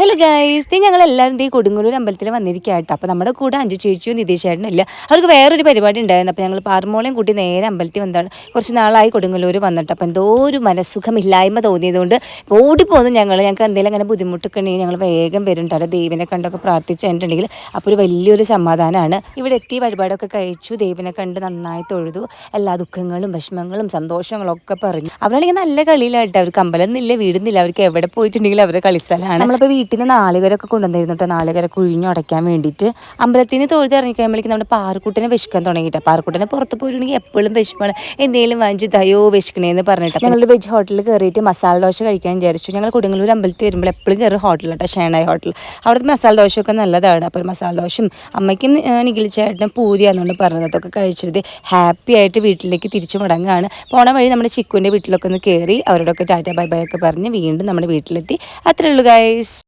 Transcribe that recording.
Hello guys, ഞങ്ങൾ എല്ലാവരും ഈ കൊടുങ്ങല്ലൂർ അമ്പലത്തിൽ വന്നിരിക്കുകയാട്ടോ. അപ്പോൾ നമ്മുടെ കൂടെ അഞ്ചു ചേച്ചിയും നിതീഷേട്ടനും ഇല്ല, അവർക്ക് വേറൊരു പരിപാടി ഉണ്ടായിരുന്നു. അപ്പോൾ ഞങ്ങൾ പാർമോളയും കൂട്ടി നേരെ അമ്പലത്തിൽ വന്നതാണ്. കുറച്ച് നാളായി കൊടുങ്ങല്ലൂർ വന്നിട്ട്. അപ്പോൾ എന്തോ ഒരു മനസ്സുഖമില്ലായ്മ തോന്നിയതുകൊണ്ട് ഓടിപ്പോന്നു ഞങ്ങൾക്ക് എന്തെങ്കിലും അങ്ങനെ ബുദ്ധിമുട്ടൊക്കെ ഉണ്ടെങ്കിൽ ഞങ്ങൾ വേഗം വരുന്നുണ്ടല്ലോ. ദൈവനെ കണ്ടൊക്കെ പ്രാർത്ഥിച്ചിട്ടുണ്ടെങ്കിൽ അപ്പോൾ ഒരു വലിയൊരു സമാധാനമാണ്. ഇവിടെ എത്തി വഴിപാടൊക്കെ കഴിച്ചു, ദൈവനെ കണ്ട് നന്നായി തൊഴുതു, എല്ലാ ദുഃഖങ്ങളും വിഷമങ്ങളും സന്തോഷങ്ങളും ഒക്കെ പറഞ്ഞു. അവരാണെങ്കിൽ നല്ല കളിയിലായിട്ട്, അവർക്ക് അമ്പലമൊന്നുമില്ല, വീടുന്നില്ല, അവർക്ക് എവിടെ പോയിട്ടുണ്ടെങ്കിൽ അവരുടെ കളിസ്ഥലമാണ്. നമ്മളിപ്പോൾ വീട്ടിൽ നിന്ന് നാളികരൊക്കെ കൊണ്ടുവന്നിരുന്നു കേട്ടോ, നാളികര കുഴിഞ്ഞുടയ്ക്കാൻ വേണ്ടിയിട്ട്. അമ്പലത്തിൽ നിന്ന് തൊഴുത് ഇറങ്ങിക്കഴിയുമ്പോഴേക്കും നമ്മുടെ പാറക്കുട്ടിനെ വിശക്കാൻ തുടങ്ങിയിട്ട്, പാറക്കുട്ടിനെ പുറത്ത് പോയിട്ടുണ്ടെങ്കിൽ എപ്പോഴും വിശപ്പാണ്, എന്തെങ്കിലും വാങ്ങിച്ച് തയോ വിശക്കണേന്ന് പറഞ്ഞിട്ട് ഞങ്ങൾ വെജ് ഹോട്ടലിൽ കയറിയിട്ട് മസാല ദോശ കഴിക്കാൻ വിചാരിച്ചു. ഞങ്ങൾ കൊടുങ്ങല്ലൂർ അമ്പലത്തിൽ വരുമ്പോൾ എപ്പോഴും കയറി ഹോട്ടൽ കേട്ടോ, ഷേണായി ഹോട്ടൽ. അവിടുത്തെ മസാല ദോശയൊക്കെ നല്ലതാണ്. അപ്പോൾ മസാല ദോശയും അമ്മയ്ക്കും നിഖിൽ ചേട്ടനും പൂരിയാണെന്നുകൊണ്ട് പറഞ്ഞത്. അതൊക്കെ കഴിച്ചിട്ട് ഹാപ്പി ആയിട്ട് വീട്ടിലേക്ക് തിരിച്ചു മടങ്ങുകയാണ്. പോണ വഴി നമ്മുടെ ചിക്കുവിൻ്റെ വീട്ടിലൊക്കെ ഒന്ന് കയറി അവരോടൊക്കെ ടാറ്റ ബൈ ബൈ ഒക്കെ പറഞ്ഞ് വീണ്ടും നമ്മുടെ വീട്ടിലെത്തി. അത്രേ ഉള്ളൂ ഗൈസ്.